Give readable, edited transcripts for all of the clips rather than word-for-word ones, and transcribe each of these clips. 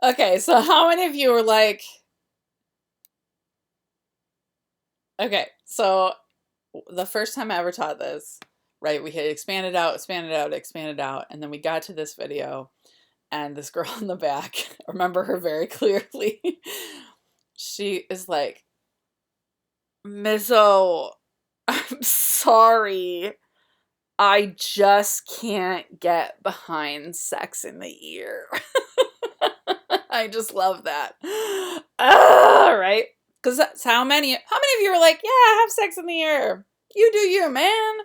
Okay, so how many of you were like, okay, so the first time I ever taught this, right, we had expanded out, expanded out, expanded out, and then we got to this video, and this girl in the back, I remember her very clearly. She is like, Mizzo, I'm sorry. I just can't get behind sex in the ear. I just love that. Right? Because that's how many of you are like, yeah, have sex in the ear. You do you, man.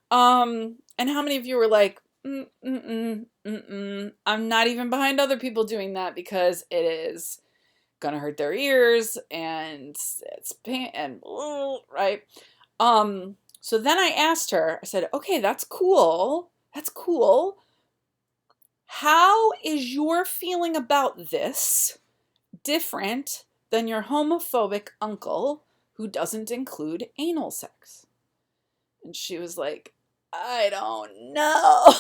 And how many of you were like, I'm not even behind other people doing that because it is gonna hurt their ears and it's pain and right. So then I asked her, I said, okay, that's cool. That's cool. How is your feeling about this different than your homophobic uncle who doesn't include anal sex? And she was like, I don't know.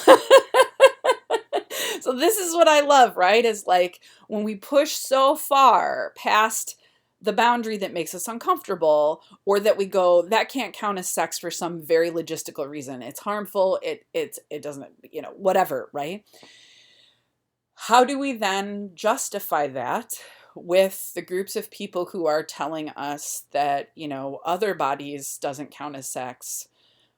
So this is what I love, right? Is like when we push so far past the boundary that makes us uncomfortable, or that we go, that can't count as sex for some very logistical reason. It's harmful. It doesn't, whatever, right? How do we then justify that with the groups of people who are telling us that, other bodies doesn't count as sex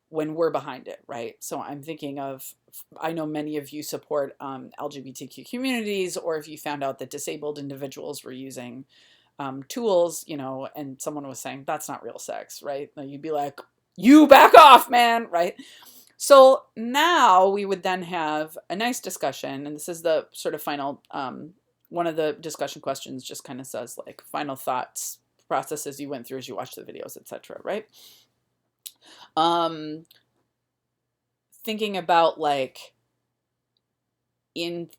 when we're behind it, right? So I'm thinking of, I know many of you support LGBTQ communities, or if you found out that disabled individuals were using tools, and someone was saying that's not real sex, right? You'd be like, you back off, man, right? So now we would then have a nice discussion, and this is the sort of final, one of the discussion questions just kind of says like final thoughts, processes you went through as you watched the videos, etc., right? Um, Thinking about like in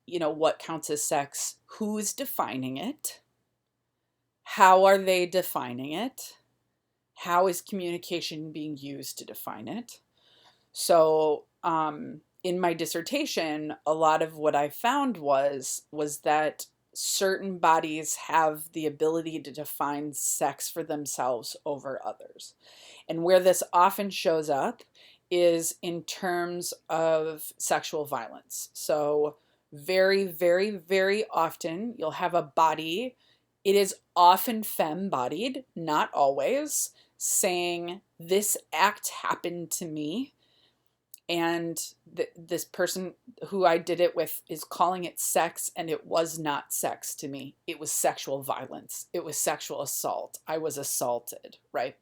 what counts as sex, who's defining it, how are they defining it, how is communication being used to define it. So in my dissertation, a lot of what I found was that certain bodies have the ability to define sex for themselves over others. And where this often shows up is in terms of sexual violence. So very, very, very often you'll have a body, it is often femme-bodied, not always, saying, this act happened to me, and this person who I did it with is calling it sex, and it was not sex to me. It was sexual violence. It was sexual assault. I was assaulted, right?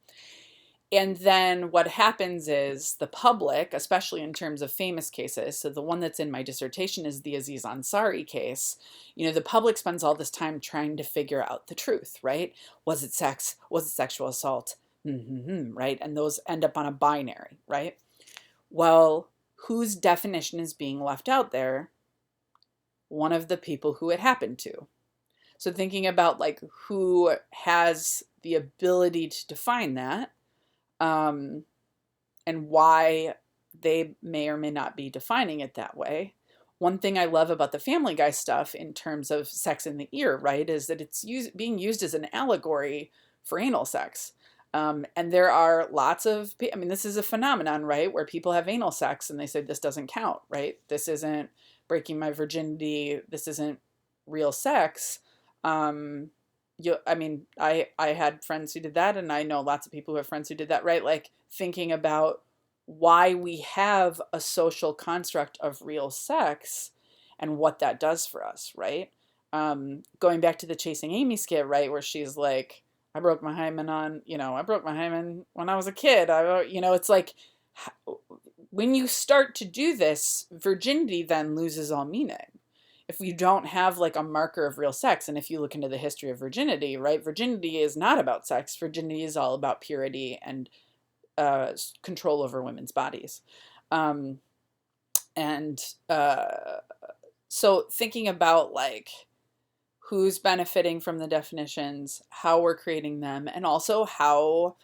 And then what happens is the public, especially in terms of famous cases, so the one that's in my dissertation is the Aziz Ansari case, the public spends all this time trying to figure out the truth, right? Was it sex? Was it sexual assault? Right? And those end up on a binary, right? Well, whose definition is being left out there? One of the people who it happened to. So thinking about like who has the ability to define that, and why they may or may not be defining it that way. One thing I love about the Family Guy stuff in terms of sex in the ear, right, is that it's being used as an allegory for anal sex. And there are lots of, this is a phenomenon, right, where people have anal sex and they say this doesn't count, right? This isn't breaking my virginity. This isn't real sex. I had friends who did that, and I know lots of people who have friends who did that, right? Like thinking about why we have a social construct of real sex and what that does for us, right? Going back to the Chasing Amy skit, right, where she's like, I broke my hymen when I was a kid. It's like when you start to do this, virginity then loses all meaning. If you don't have like a marker of real sex, and if you look into the history of virginity, right, virginity is not about sex. Virginity is all about purity and control over women's bodies. Um, and so thinking about like who's benefiting from the definitions, how we're creating them, and also how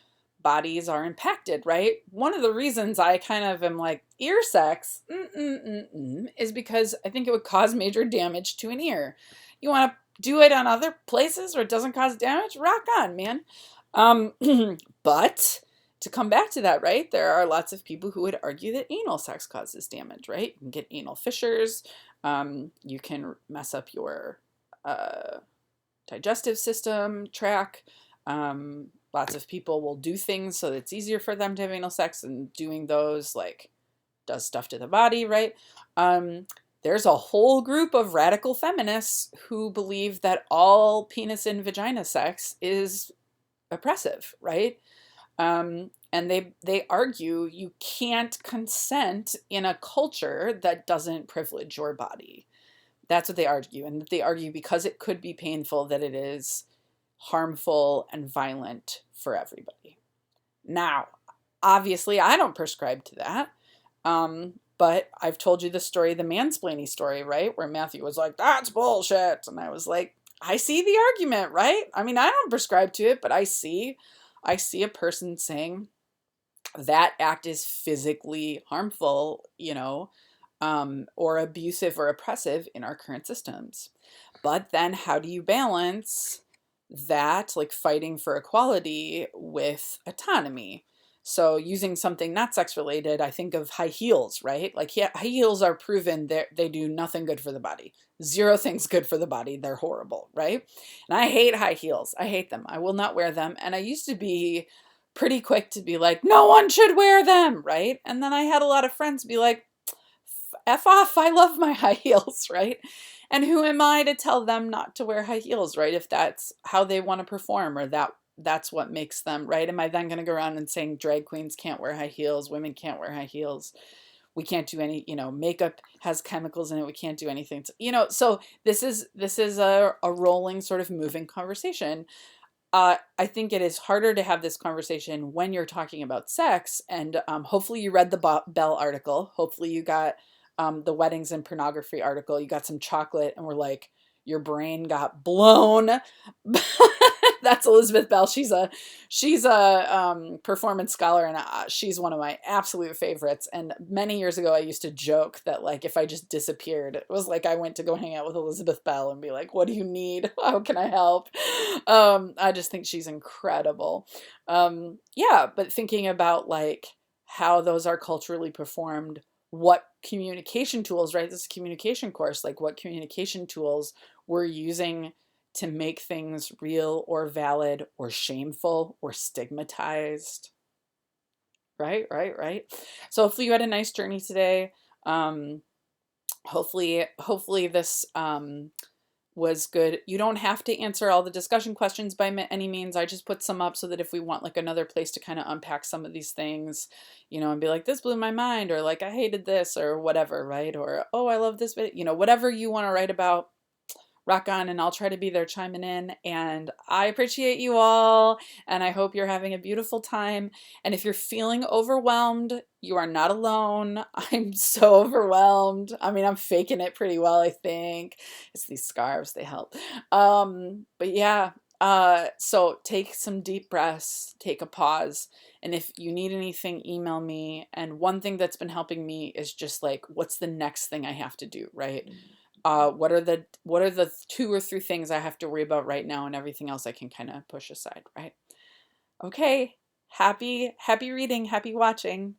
bodies are impacted, right? One of the reasons I kind of am like, ear sex is because I think it would cause major damage to an ear. You want to do it on other places where it doesn't cause damage? Rock on, man. But to come back to that, right, there are lots of people who would argue that anal sex causes damage, right? You can get anal fissures. You can mess up your digestive system, tract. Lots of people will do things so that it's easier for them to have anal sex, and doing those like does stuff to the body, right? There's a whole group of radical feminists who believe that all penis and vagina sex is oppressive, right? And they argue you can't consent in a culture that doesn't privilege your body. That's what they argue. And they argue because it could be painful that it is harmful and violent for everybody. Now, obviously, I don't prescribe to that. But I've told you the story, the mansplaining story, right? Where Matthew was like, that's bullshit. And I was like, I see the argument, right? I mean, I don't prescribe to it, but I see a person saying that act is physically harmful, or abusive or oppressive in our current systems. But then how do you balance that, like fighting for equality, with autonomy? So using something not sex related, I think of high heels, right? Like, yeah, high heels are proven they do nothing good for the body. Zero things good for the body. They're horrible, right? And I hate high heels. I hate them. I will not wear them. And I used to be pretty quick to be like, no one should wear them, right? And then I had a lot of friends be like, F off, I love my high heels, right? And who am I to tell them not to wear high heels, right? If that's how they want to perform, or that's what makes them, right? Am I then going to go around and saying drag queens can't wear high heels, women can't wear high heels, we can't do any, makeup has chemicals in it, we can't do anything to, so this is a rolling, sort of moving conversation. I think it is harder to have this conversation when you're talking about sex, and hopefully you read the Bell article. Hopefully you got the weddings and pornography article. You got some chocolate, and we're like, your brain got blown. That's Elizabeth Bell. She's a performance scholar, and she's one of my absolute favorites. And many years ago, I used to joke that, like, if I just disappeared, it was like I went to go hang out with Elizabeth Bell and be like, "What do you need? How can I help?" I just think she's incredible. Yeah, but thinking about like how those are culturally performed, what communication tools, right? This is a communication course, like what communication tools we're using to make things real or valid or shameful or stigmatized. Right. So hopefully you had a nice journey today. Hopefully this was good. You don't have to answer all the discussion questions by any means. I just put some up so that if we want like another place to kind of unpack some of these things, and be like, this blew my mind, or like, I hated this, or whatever, right? Or, oh, I love this, whatever you want to write about, rock on, and I'll try to be there chiming in. And I appreciate you all, and I hope you're having a beautiful time. And if you're feeling overwhelmed, you are not alone. I'm so overwhelmed. I mean, I'm faking it pretty well, I think. It's these scarves, they help. But yeah, so take some deep breaths, take a pause. And if you need anything, email me. And one thing that's been helping me is just like, what's the next thing I have to do, right? What are the 2 or 3 things I have to worry about right now, and everything else I can kind of push aside, right? Okay. Happy reading, happy watching.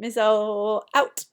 Mizzo out.